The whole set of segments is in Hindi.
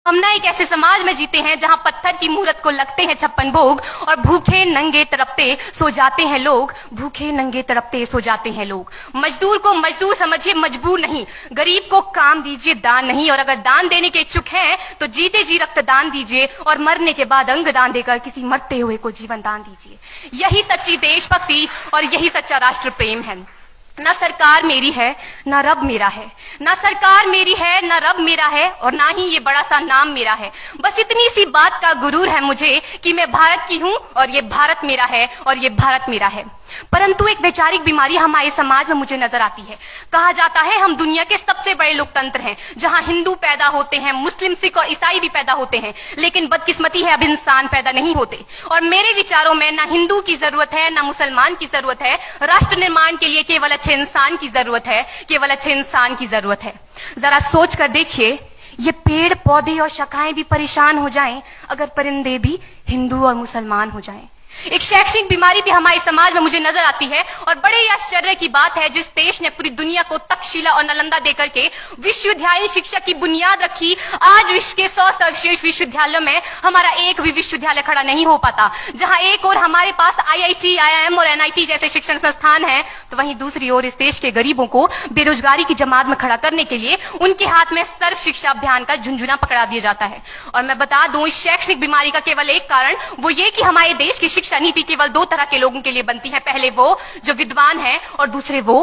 हम ना एक ऐसे समाज में जीते हैं जहां पत्थर की मूरत को लगते हैं 56 भोग और भूखे नंगे तड़पते सो जाते हैं लोग। भूखे नंगे तड़पते सो जाते हैं लोग। मजदूर को मजदूर समझिए, मजबूर नहीं। गरीब को काम दीजिए, दान नहीं। और अगर दान देने के इच्छुक हैं तो जीते जी रक्तदान दीजिए और मरने के बाद अंग दान देकर किसी मरते हुए को जीवन दान दीजिए। यही सच्ची देशभक्ति और यही सच्चा राष्ट्र प्रेम है। ना सरकार मेरी है ना रब मेरा है, ना सरकार मेरी है ना रब मेरा है और ना ही ये बड़ा सा नाम मेरा है। बस इतनी सी बात का गुरूर है मुझे कि मैं भारत की हूं और ये भारत मेरा है और ये भारत मेरा है। परंतु एक वैचारिक बीमारी हमारे समाज में मुझे नजर आती है। कहा जाता है हम दुनिया के सबसे बड़े लोकतंत्र हैं, जहां हिंदू पैदा होते हैं, मुस्लिम, सिख और ईसाई भी पैदा होते हैं, लेकिन बदकिस्मती है अब इंसान पैदा नहीं होते। और मेरे विचारों में ना हिंदू की जरूरत है ना मुसलमान की जरूरत है। राष्ट्र निर्माण के लिए केवल अच्छे इंसान की जरूरत है, केवल अच्छे इंसान की जरूरत है। जरा सोच कर देखिए, ये पेड़ पौधे और शाखाएं भी परेशान हो जाएं अगर परिंदे भी हिंदू और मुसलमान हो जाएं। एक शैक्षणिक बीमारी भी हमारे समाज में मुझे नजर आती है और बड़े ही आश्चर्य की बात है, जिस देश ने पूरी दुनिया को तक्षशिला और नालंदा देकर के विश्वविद्यालय शिक्षा की बुनियाद रखी, आज विश्व के 100 सर्वश्रेष्ठ विश्वविद्यालयों में हमारा एक भी विश्वविद्यालय खड़ा नहीं हो पाता। जहां एक और हमारे पास IIT, IIM और NIT जैसे शिक्षण संस्थान हैं, तो वहीं दूसरी ओर इस देश के गरीबों को बेरोजगारी की जमात में खड़ा करने के लिए उनके हाथ में सर्व शिक्षा अभियान का झुंझुना पकड़ा दिया जाता है। और मैं बता दूं, इस शैक्षणिक बीमारी का केवल एक कारण वो ये कि हमारे देश की शिक्षा नीति केवल 2 तरह के लोगों के लिए बनती है। पहले वो जो विद्वान हैं और दूसरे वो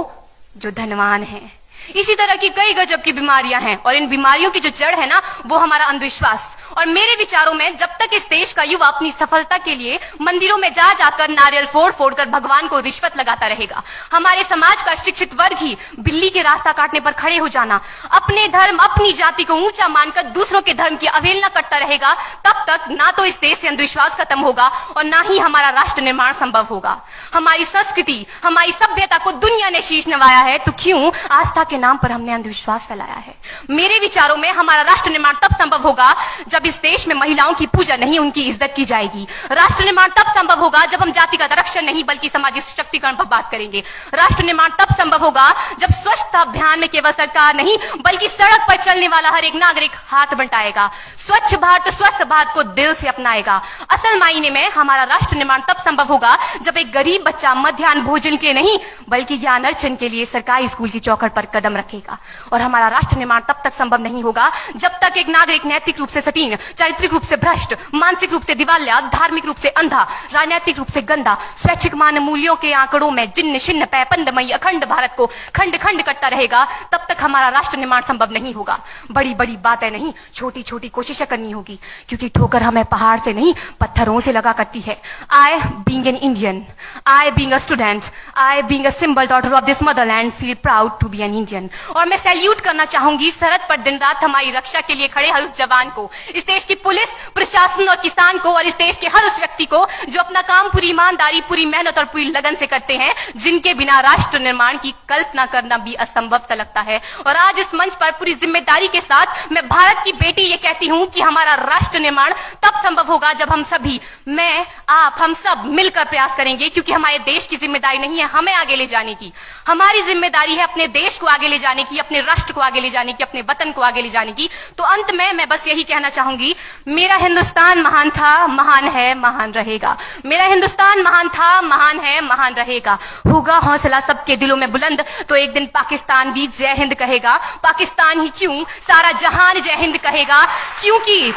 जो धनवान हैं। इसी तरह की कई गजब की बीमारियां हैं और इन बीमारियों की जो जड़ है ना, वो हमारा अंधविश्वास। और मेरे विचारों में जब तक इस देश का युवा अपनी सफलता के लिए मंदिरों में जा जाकर नारियल फोड़ फोड़ कर भगवान को रिश्वत लगाता रहेगा, हमारे समाज का शिक्षित वर्ग ही बिल्ली के रास्ता काटने पर खड़े हो जाना, अपने धर्म अपनी जाति को ऊंचा मानकर दूसरों के धर्म की अवहेलना करता रहेगा, तब तक ना तो इस देश से अंधविश्वास खत्म होगा और ना ही हमारा राष्ट्र निर्माण संभव होगा। हमारी संस्कृति, हमारी सभ्यता को दुनिया ने शीश नवाया है, तो क्यों आस्था के नाम पर हमने अंधविश्वास फैलाया है? मेरे विचारों में हमारा राष्ट्र निर्माण तब संभव होगा जब इस देश में महिलाओं की पूजा नहीं, उनकी इज्जत की जाएगी। राष्ट्र निर्माण तब संभव होगा जब हम जातिगत आरक्षण नहीं बल्कि सामाजिक सशक्तिकरण पर बात करेंगे। राष्ट्र निर्माण तब संभव होगा जब स्वच्छता अभियान में केवल सरकार नहीं बल्कि सड़क पर चलने वाला हर एक नागरिक हाथ बंटाएगा, स्वच्छ भारत स्वस्थ भारत को दिल से अपनाएगा। असल मायने में हमारा राष्ट्र निर्माण तब संभव होगा जब एक गरीब बच्चा मध्याह्न भोजन के नहीं बल्कि ज्ञान अर्जन के लिए सरकारी स्कूल की चौखट पर कदम रखेगा। और हमारा राष्ट्र निर्माण तब तक संभव नहीं होगा जब तक एक नागरिक नैतिक रूप से सटीन, चारित्रिक रूप से भ्रष्ट, मानसिक रूप से दिवालिया, धार्मिक रूप से अंधा, राजनीतिक रूप से गंदा, स्वैच्छिक मान मूल्यों के आंकड़ों में जिन्न शिन्न पैपंदमयी अखंड भारत को खंड खंड करता रहेगा, तब तक हमारा राष्ट्र निर्माण संभव नहीं होगा। बड़ी बड़ी बातें नहीं, छोटी छोटी कोशिशें करनी होगी, क्योंकि ठोकर हमें पहाड़ से नहीं पत्थरों से लगा करती है। I being an Indian, I being a student, I being a symbol daughter of this motherland feel proud to be an Indian। और मैं सैल्यूट करना चाहूंगी सरहद पर दिन रात हमारी रक्षा के लिए खड़े हर उस जवान को, इस देश की पुलिस, प्रशासन और किसान को, और इस देश के हर उस व्यक्ति को जो अपना काम पूरी ईमानदारी, पूरी मेहनत और पूरी लगन से करते हैं, जिनके बिना राष्ट्र निर्माण की कल्पना करना भी असंभव सा लगता है। और आज इस मंच पर पूरी जिम्मेदारी के साथ मैं भारत की बेटी ये कहती हूं कि हमारा राष्ट्र निर्माण तब संभव होगा जब हम सभी, मैं, आप, हम सब मिलकर प्रयास करेंगे, क्योंकि हमारे देश की जिम्मेदारी नहीं है हमें आगे ले जाने की, हमारी जिम्मेदारी है अपने देश को आगे ले जाने की, अपने राष्ट्र को आगे ले जाने की, अपने वतन को आगे ले जाने की। तो अंत में मैं बस यही कहना चाहूंगी, मेरा हिंदुस्तान महान था, महान है, महान रहेगा। मेरा हिंदुस्तान महान था, महान है, महान रहेगा। होगा हौसला सबके दिलों में बुलंद तो एक दिन पाकिस्तान भी जय हिंद कहेगा। पाकिस्तान ही क्यों, सारा जहान जय हिंद कहेगा, क्योंकि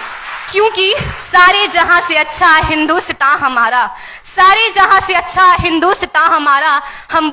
सारे जहां से अच्छा हिंदुस्तान हमारा, सारे जहां से अच्छा हिंदुस्तान हमारा। हम